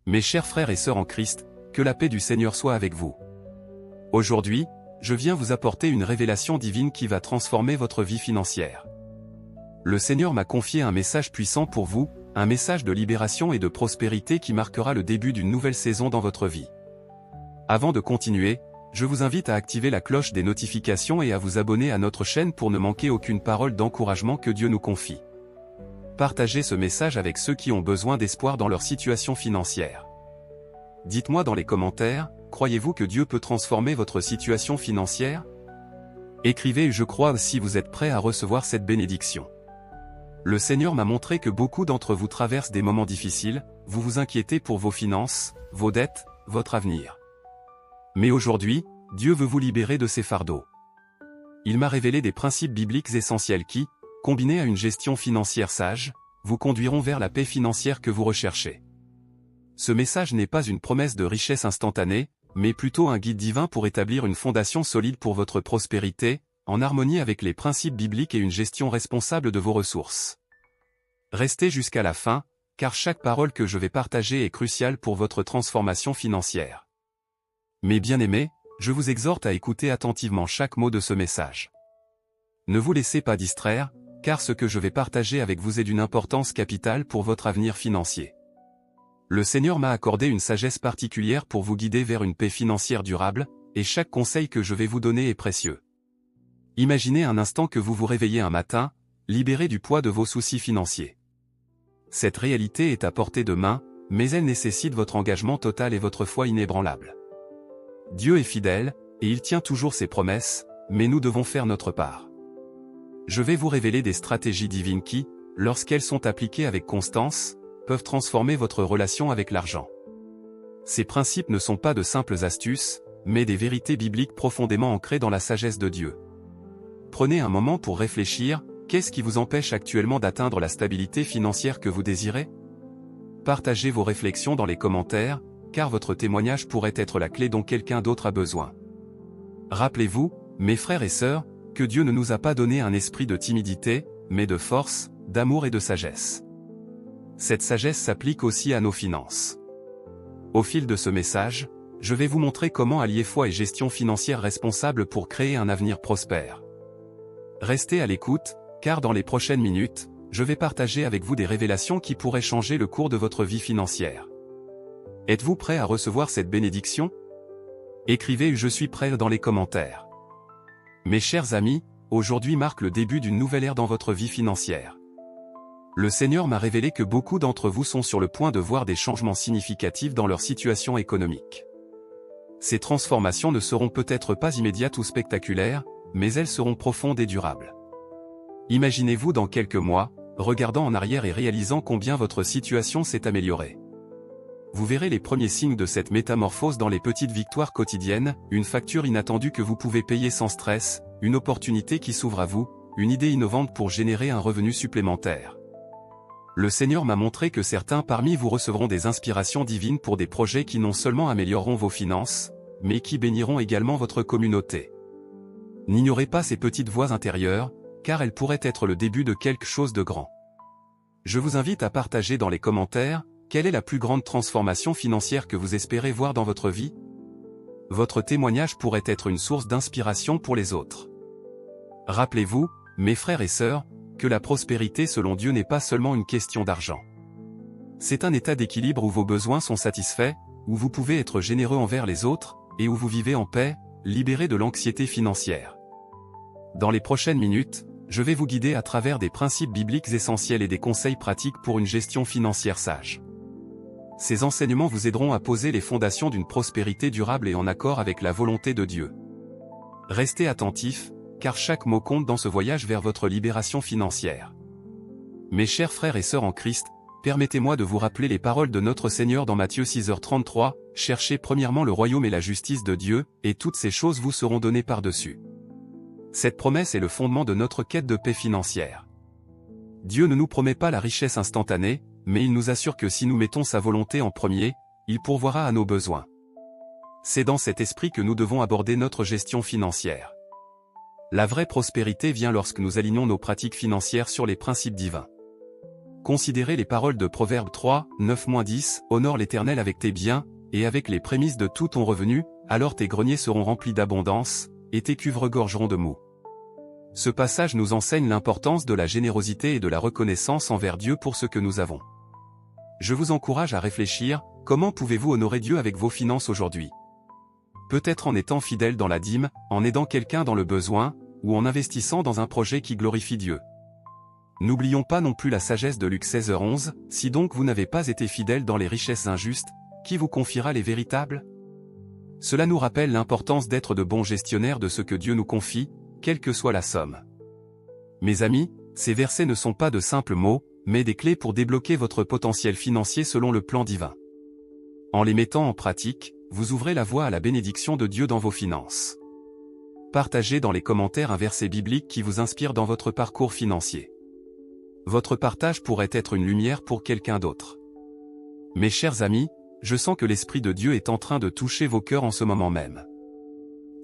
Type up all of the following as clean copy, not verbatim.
Mes chers frères et sœurs en Christ, que la paix du Seigneur soit avec vous. Aujourd'hui, je viens vous apporter une révélation divine qui va transformer votre vie financière. Le Seigneur m'a confié un message puissant pour vous, un message de libération et de prospérité qui marquera le début d'une nouvelle saison dans votre vie. Avant de continuer, je vous invite à activer la cloche des notifications et à vous abonner à notre chaîne pour ne manquer aucune parole d'encouragement que Dieu nous confie. Partagez ce message avec ceux qui ont besoin d'espoir dans leur situation financière. Dites-moi dans les commentaires, croyez-vous que Dieu peut transformer votre situation financière? Écrivez « Je crois » si vous êtes prêt à recevoir cette bénédiction. Le Seigneur m'a montré que beaucoup d'entre vous traversent des moments difficiles, vous vous inquiétez pour vos finances, vos dettes, votre avenir. Mais aujourd'hui, Dieu veut vous libérer de ces fardeaux. Il m'a révélé des principes bibliques essentiels qui, combinés à une gestion financière sage, vous conduiront vers la paix financière que vous recherchez. Ce message n'est pas une promesse de richesse instantanée, mais plutôt un guide divin pour établir une fondation solide pour votre prospérité, en harmonie avec les principes bibliques et une gestion responsable de vos ressources. Restez jusqu'à la fin, car chaque parole que je vais partager est cruciale pour votre transformation financière. Mes bien-aimés, je vous exhorte à écouter attentivement chaque mot de ce message. Ne vous laissez pas distraire, car ce que je vais partager avec vous est d'une importance capitale pour votre avenir financier. Le Seigneur m'a accordé une sagesse particulière pour vous guider vers une paix financière durable, et chaque conseil que je vais vous donner est précieux. Imaginez un instant que vous vous réveillez un matin, libéré du poids de vos soucis financiers. Cette réalité est à portée de main, mais elle nécessite votre engagement total et votre foi inébranlable. Dieu est fidèle, et il tient toujours ses promesses, mais nous devons faire notre part. Je vais vous révéler des stratégies divines qui, lorsqu'elles sont appliquées avec constance, peuvent transformer votre relation avec l'argent. Ces principes ne sont pas de simples astuces, mais des vérités bibliques profondément ancrées dans la sagesse de Dieu. Prenez un moment pour réfléchir, qu'est-ce qui vous empêche actuellement d'atteindre la stabilité financière que vous désirez? Partagez vos réflexions dans les commentaires, car votre témoignage pourrait être la clé dont quelqu'un d'autre a besoin. Rappelez-vous, mes frères et sœurs, que Dieu ne nous a pas donné un esprit de timidité, mais de force, d'amour et de sagesse. Cette sagesse s'applique aussi à nos finances. Au fil de ce message, je vais vous montrer comment allier foi et gestion financière responsable pour créer un avenir prospère. Restez à l'écoute, car dans les prochaines minutes, je vais partager avec vous des révélations qui pourraient changer le cours de votre vie financière. Êtes-vous prêt à recevoir cette bénédiction? Écrivez « Je suis prêt » dans les commentaires. Mes chers amis, aujourd'hui marque le début d'une nouvelle ère dans votre vie financière. Le Seigneur m'a révélé que beaucoup d'entre vous sont sur le point de voir des changements significatifs dans leur situation économique. Ces transformations ne seront peut-être pas immédiates ou spectaculaires, mais elles seront profondes et durables. Imaginez-vous dans quelques mois, regardant en arrière et réalisant combien votre situation s'est améliorée. Vous verrez les premiers signes de cette métamorphose dans les petites victoires quotidiennes, une facture inattendue que vous pouvez payer sans stress, une opportunité qui s'ouvre à vous, une idée innovante pour générer un revenu supplémentaire. Le Seigneur m'a montré que certains parmi vous recevront des inspirations divines pour des projets qui non seulement amélioreront vos finances, mais qui béniront également votre communauté. N'ignorez pas ces petites voix intérieures, car elles pourraient être le début de quelque chose de grand. Je vous invite à partager dans les commentaires, quelle est la plus grande transformation financière que vous espérez voir dans votre vie? Votre témoignage pourrait être une source d'inspiration pour les autres. Rappelez-vous, mes frères et sœurs, que la prospérité selon Dieu n'est pas seulement une question d'argent. C'est un état d'équilibre où vos besoins sont satisfaits, où vous pouvez être généreux envers les autres, et où vous vivez en paix, libérés de l'anxiété financière. Dans les prochaines minutes, je vais vous guider à travers des principes bibliques essentiels et des conseils pratiques pour une gestion financière sage. Ces enseignements vous aideront à poser les fondations d'une prospérité durable et en accord avec la volonté de Dieu. Restez attentifs, car chaque mot compte dans ce voyage vers votre libération financière. Mes chers frères et sœurs en Christ, permettez-moi de vous rappeler les paroles de notre Seigneur dans Matthieu 6h33, « Cherchez premièrement le royaume et la justice de Dieu, et toutes ces choses vous seront données par-dessus. » Cette promesse est le fondement de notre quête de paix financière. Dieu ne nous promet pas la richesse instantanée, mais il nous assure que si nous mettons sa volonté en premier, il pourvoira à nos besoins. C'est dans cet esprit que nous devons aborder notre gestion financière. La vraie prospérité vient lorsque nous alignons nos pratiques financières sur les principes divins. considérez les paroles de Proverbe 3, 9-10, honore l'Éternel avec tes biens, et avec les prémices de tout ton revenu, alors tes greniers seront remplis d'abondance, et tes cuves regorgeront de mou. Ce passage nous enseigne l'importance de la générosité et de la reconnaissance envers Dieu pour ce que nous avons. Je vous encourage à réfléchir, comment pouvez-vous honorer Dieu avec vos finances aujourd'hui? Peut-être en étant fidèle dans la dîme, en aidant quelqu'un dans le besoin, ou en investissant dans un projet qui glorifie Dieu. N'oublions pas non plus la sagesse de Luc 16h11, si donc vous n'avez pas été fidèle dans les richesses injustes, qui vous confiera les véritables? Cela nous rappelle l'importance d'être de bons gestionnaires de ce que Dieu nous confie, quelle que soit la somme. Mes amis, ces versets ne sont pas de simples mots, mais des clés pour débloquer votre potentiel financier selon le plan divin. En les mettant en pratique, vous ouvrez la voie à la bénédiction de Dieu dans vos finances. Partagez dans les commentaires un verset biblique qui vous inspire dans votre parcours financier. Votre partage pourrait être une lumière pour quelqu'un d'autre. Mes chers amis, je sens que l'Esprit de Dieu est en train de toucher vos cœurs en ce moment même.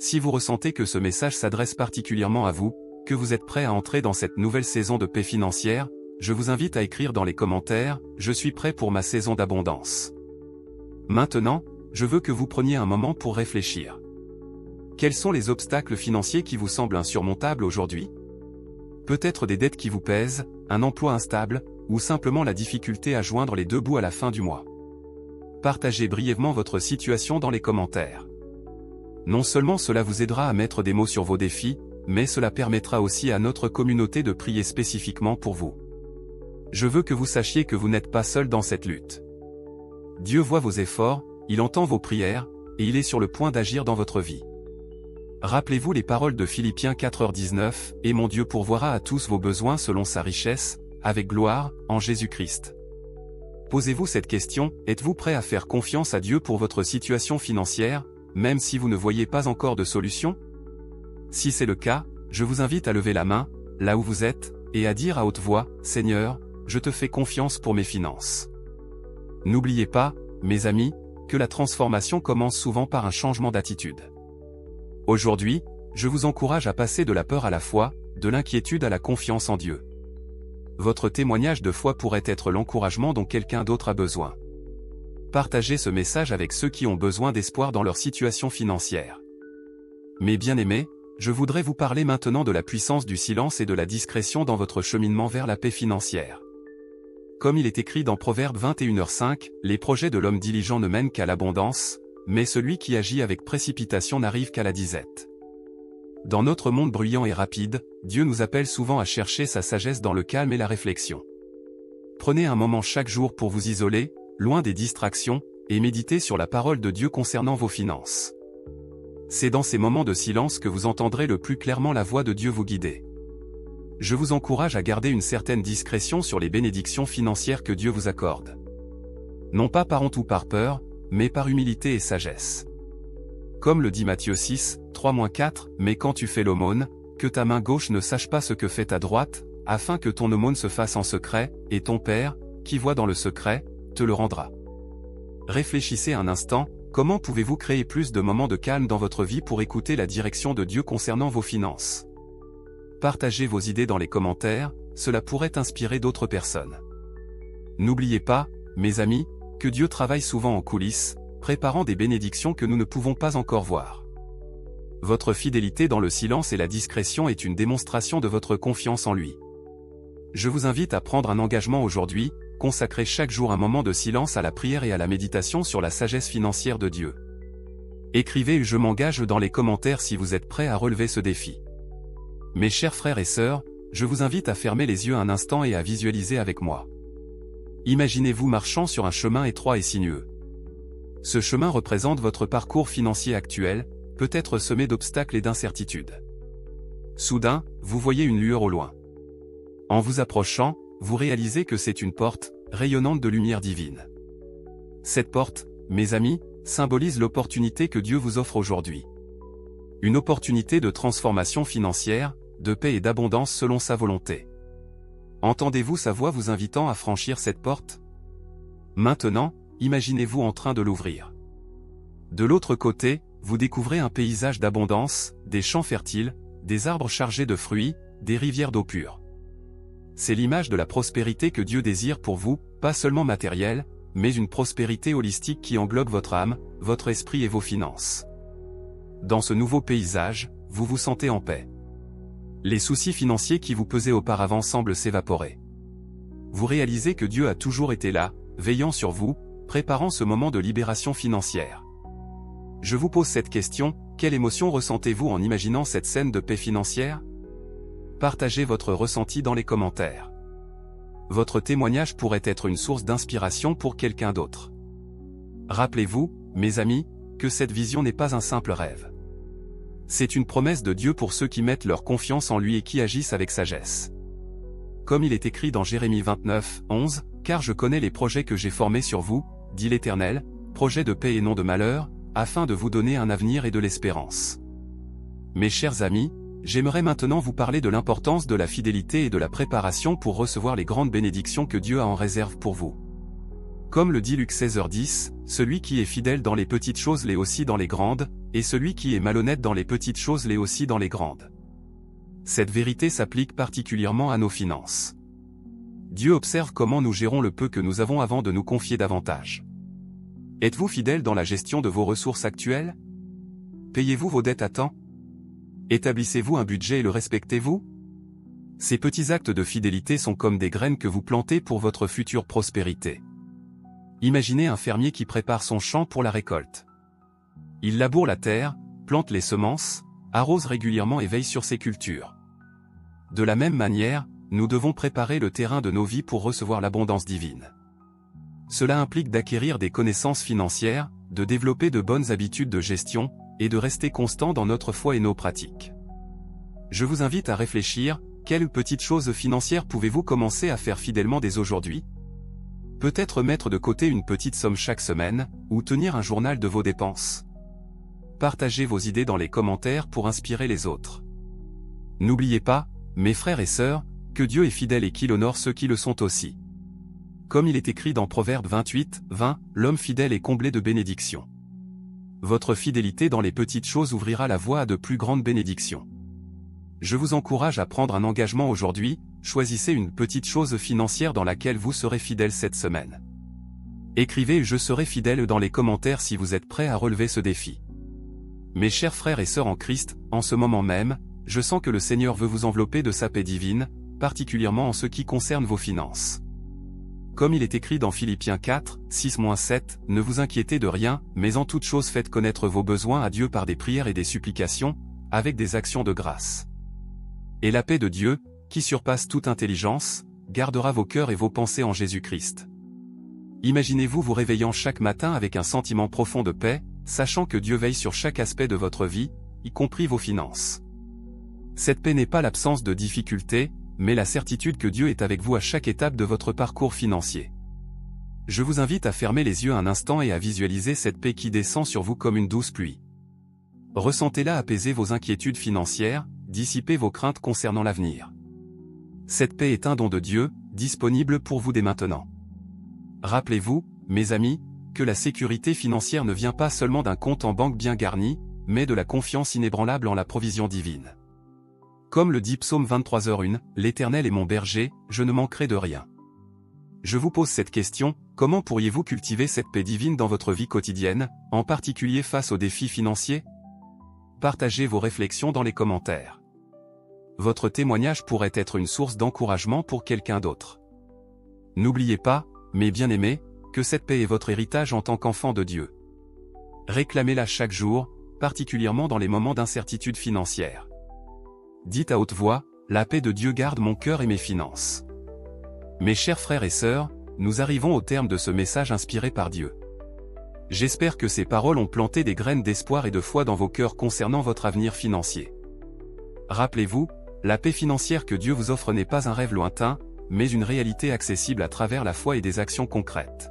Si vous ressentez que ce message s'adresse particulièrement à vous, que vous êtes prêt à entrer dans cette nouvelle saison de paix financière, je vous invite à écrire dans les commentaires « Je suis prêt pour ma saison d'abondance ». Maintenant, je veux que vous preniez un moment pour réfléchir. Quels sont les obstacles financiers qui vous semblent insurmontables aujourd'hui? Peut-être des dettes qui vous pèsent, un emploi instable, ou simplement la difficulté à joindre les deux bouts à la fin du mois. Partagez brièvement votre situation dans les commentaires. Non seulement cela vous aidera à mettre des mots sur vos défis, mais cela permettra aussi à notre communauté de prier spécifiquement pour vous. Je veux que vous sachiez que vous n'êtes pas seul dans cette lutte. Dieu voit vos efforts, il entend vos prières, et il est sur le point d'agir dans votre vie. Rappelez-vous les paroles de Philippiens 4h19, « Et mon Dieu pourvoira à tous vos besoins selon sa richesse, avec gloire, en Jésus-Christ. » Posez-vous cette question, êtes-vous prêt à faire confiance à Dieu pour votre situation financière, même si vous ne voyez pas encore de solution? Si c'est le cas, je vous invite à lever la main, là où vous êtes, et à dire à haute voix, « Seigneur, je te fais confiance pour mes finances. » N'oubliez pas, mes amis, que la transformation commence souvent par un changement d'attitude. Aujourd'hui, je vous encourage à passer de la peur à la foi, de l'inquiétude à la confiance en Dieu. Votre témoignage de foi pourrait être l'encouragement dont quelqu'un d'autre a besoin. Partagez ce message avec ceux qui ont besoin d'espoir dans leur situation financière. Mes bien-aimés, je voudrais vous parler maintenant de la puissance du silence et de la discrétion dans votre cheminement vers la paix financière. Comme il est écrit dans Proverbe 21h5, les projets de l'homme diligent ne mènent qu'à l'abondance, mais celui qui agit avec précipitation n'arrive qu'à la disette. Dans notre monde bruyant et rapide, Dieu nous appelle souvent à chercher sa sagesse dans le calme et la réflexion. Prenez un moment chaque jour pour vous isoler, loin des distractions, et méditez sur la parole de Dieu concernant vos finances. C'est dans ces moments de silence que vous entendrez le plus clairement la voix de Dieu vous guider. Je vous encourage à garder une certaine discrétion sur les bénédictions financières que Dieu vous accorde. Non pas par honte ou par peur, mais par humilité et sagesse. Comme le dit Matthieu 6, 3-4, mais quand tu fais l'aumône, que ta main gauche ne sache pas ce que fait ta droite, afin que ton aumône se fasse en secret, et ton Père, qui voit dans le secret, te le rendra. Réfléchissez un instant, comment pouvez-vous créer plus de moments de calme dans votre vie pour écouter la direction de Dieu concernant vos finances? Partagez vos idées dans les commentaires, cela pourrait inspirer d'autres personnes. N'oubliez pas, mes amis, que Dieu travaille souvent en coulisses, préparant des bénédictions que nous ne pouvons pas encore voir. Votre fidélité dans le silence et la discrétion est une démonstration de votre confiance en lui. Je vous invite à prendre un engagement aujourd'hui, consacrer chaque jour un moment de silence à la prière et à la méditation sur la sagesse financière de Dieu. Écrivez « Je m'engage » dans les commentaires si vous êtes prêts à relever ce défi. Mes chers frères et sœurs, je vous invite à fermer les yeux un instant et à visualiser avec moi. Imaginez-vous marchant sur un chemin étroit et sinueux. Ce chemin représente votre parcours financier actuel, peut-être semé d'obstacles et d'incertitudes. Soudain, vous voyez une lueur au loin. En vous approchant, vous réalisez que c'est une porte, rayonnante de lumière divine. Cette porte, mes amis, symbolise l'opportunité que Dieu vous offre aujourd'hui. Une opportunité de transformation financière, de paix et d'abondance selon sa volonté. Entendez-vous sa voix vous invitant à franchir cette porte? Maintenant, imaginez-vous en train de l'ouvrir. De l'autre côté, vous découvrez un paysage d'abondance, des champs fertiles, des arbres chargés de fruits, des rivières d'eau pure. c'est l'image de la prospérité que Dieu désire pour vous, pas seulement matérielle, mais une prospérité holistique qui englobe votre âme, votre esprit et vos finances. Dans ce nouveau paysage, vous vous sentez en paix. Les soucis financiers qui vous pesaient auparavant semblent s'évaporer. Vous réalisez que Dieu a toujours été là, veillant sur vous, préparant ce moment de libération financière. Je vous pose cette question, quelle émotion ressentez-vous en imaginant cette scène de paix financière? Partagez votre ressenti dans les commentaires. Votre témoignage pourrait être une source d'inspiration pour quelqu'un d'autre. Rappelez-vous, mes amis, que cette vision n'est pas un simple rêve. C'est une promesse de Dieu pour ceux qui mettent leur confiance en lui et qui agissent avec sagesse. Comme il est écrit dans Jérémie 29, 11, « Car je connais les projets que j'ai formés sur vous, dit l'Éternel, projets de paix et non de malheur, afin de vous donner un avenir et de l'espérance. » Mes chers amis, j'aimerais maintenant vous parler de l'importance de la fidélité et de la préparation pour recevoir les grandes bénédictions que Dieu a en réserve pour vous. Comme le dit Luc 16h10, celui qui est fidèle dans les petites choses l'est aussi dans les grandes, et celui qui est malhonnête dans les petites choses l'est aussi dans les grandes. Cette vérité s'applique particulièrement à nos finances. Dieu observe comment nous gérons le peu que nous avons avant de nous confier davantage. Êtes-vous fidèle dans la gestion de vos ressources actuelles? Payez-vous vos dettes à temps? Établissez-vous un budget et le respectez-vous? Ces petits actes de fidélité sont comme des graines que vous plantez pour votre future prospérité. Imaginez un fermier qui prépare son champ pour la récolte. Il laboure la terre, plante les semences, arrose régulièrement et veille sur ses cultures. De la même manière, nous devons préparer le terrain de nos vies pour recevoir l'abondance divine. Cela implique d'acquérir des connaissances financières, de développer de bonnes habitudes de gestion, et de rester constant dans notre foi et nos pratiques. Je vous invite à réfléchir, quelles petites choses financières pouvez-vous commencer à faire fidèlement dès aujourd'hui? Peut-être mettre de côté une petite somme chaque semaine, ou tenir un journal de vos dépenses. Partagez vos idées dans les commentaires pour inspirer les autres. N'oubliez pas, mes frères et sœurs, que Dieu est fidèle et qu'il honore ceux qui le sont aussi. Comme il est écrit dans Proverbe 28, 20, l'homme fidèle est comblé de bénédictions. Votre fidélité dans les petites choses ouvrira la voie à de plus grandes bénédictions. Je vous encourage à prendre un engagement aujourd'hui, choisissez une petite chose financière dans laquelle vous serez fidèle cette semaine. Écrivez « Je serai fidèle » dans les commentaires si vous êtes prêt à relever ce défi. Mes chers frères et sœurs en Christ, en ce moment même, je sens que le Seigneur veut vous envelopper de sa paix divine, particulièrement en ce qui concerne vos finances. Comme il est écrit dans Philippiens 4, 6-7, « Ne vous inquiétez de rien, mais en toute chose faites connaître vos besoins à Dieu par des prières et des supplications, avec des actions de grâce. Et la paix de Dieu, qui surpasse toute intelligence, gardera vos cœurs et vos pensées en Jésus-Christ. » Imaginez-vous vous réveillant chaque matin avec un sentiment profond de paix, sachant que Dieu veille sur chaque aspect de votre vie, y compris vos finances. Cette paix n'est pas l'absence de difficultés, mais la certitude que Dieu est avec vous à chaque étape de votre parcours financier. Je vous invite à fermer les yeux un instant et à visualiser cette paix qui descend sur vous comme une douce pluie. Ressentez-la apaiser vos inquiétudes financières, dissiper vos craintes concernant l'avenir. Cette paix est un don de Dieu, disponible pour vous dès maintenant. Rappelez-vous, mes amis, que la sécurité financière ne vient pas seulement d'un compte en banque bien garni, mais de la confiance inébranlable en la provision divine. Comme le dit Psaume 23h1, « L'Éternel est mon berger, je ne manquerai de rien. » Je vous pose cette question, comment pourriez-vous cultiver cette paix divine dans votre vie quotidienne, en particulier face aux défis financiers? Partagez vos réflexions dans les commentaires. Votre témoignage pourrait être une source d'encouragement pour quelqu'un d'autre. N'oubliez pas, mes bien-aimés, que cette paix est votre héritage en tant qu'enfant de Dieu. Réclamez-la chaque jour, particulièrement dans les moments d'incertitude financière. Dites à haute voix, « La paix de Dieu garde mon cœur et mes finances. » Mes chers frères et sœurs, nous arrivons au terme de ce message inspiré par Dieu. J'espère que ces paroles ont planté des graines d'espoir et de foi dans vos cœurs concernant votre avenir financier. Rappelez-vous, la paix financière que Dieu vous offre n'est pas un rêve lointain, mais une réalité accessible à travers la foi et des actions concrètes.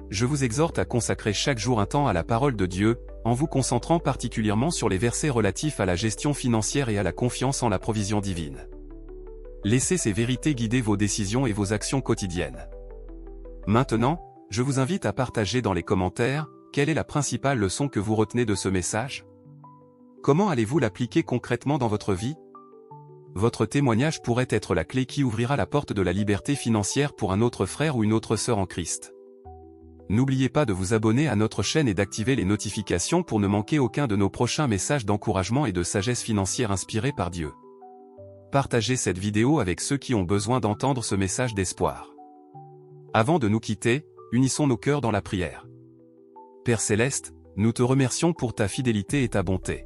Je vous exhorte à consacrer chaque jour un temps à la parole de Dieu, en vous concentrant particulièrement sur les versets relatifs à la gestion financière et à la confiance en la provision divine. Laissez ces vérités guider vos décisions et vos actions quotidiennes. Maintenant, je vous invite à partager dans les commentaires, quelle est la principale leçon que vous retenez de ce message? Comment allez-vous l'appliquer concrètement dans votre vie? votre témoignage pourrait être la clé qui ouvrira la porte de la liberté financière pour un autre frère ou une autre sœur en Christ. N'oubliez pas de vous abonner à notre chaîne et d'activer les notifications pour ne manquer aucun de nos prochains messages d'encouragement et de sagesse financière inspirés par Dieu. Partagez cette vidéo avec ceux qui ont besoin d'entendre ce message d'espoir. Avant de nous quitter, unissons nos cœurs dans la prière. Père Céleste, nous te remercions pour ta fidélité et ta bonté.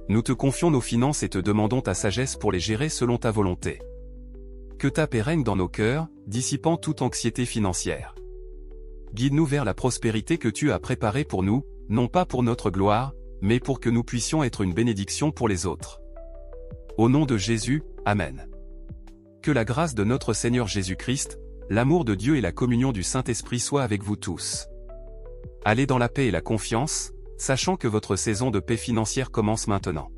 Nous te confions nos finances et te demandons ta sagesse pour les gérer selon ta volonté. Que ta paix règne dans nos cœurs, dissipant toute anxiété financière. Guide-nous vers la prospérité que tu as préparée pour nous, non pas pour notre gloire, mais pour que nous puissions être une bénédiction pour les autres. Au nom de Jésus, Amen. Que la grâce de notre Seigneur Jésus-Christ, l'amour de Dieu et la communion du Saint-Esprit soient avec vous tous. Allez dans la paix et la confiance, sachant que votre saison de paix financière commence maintenant.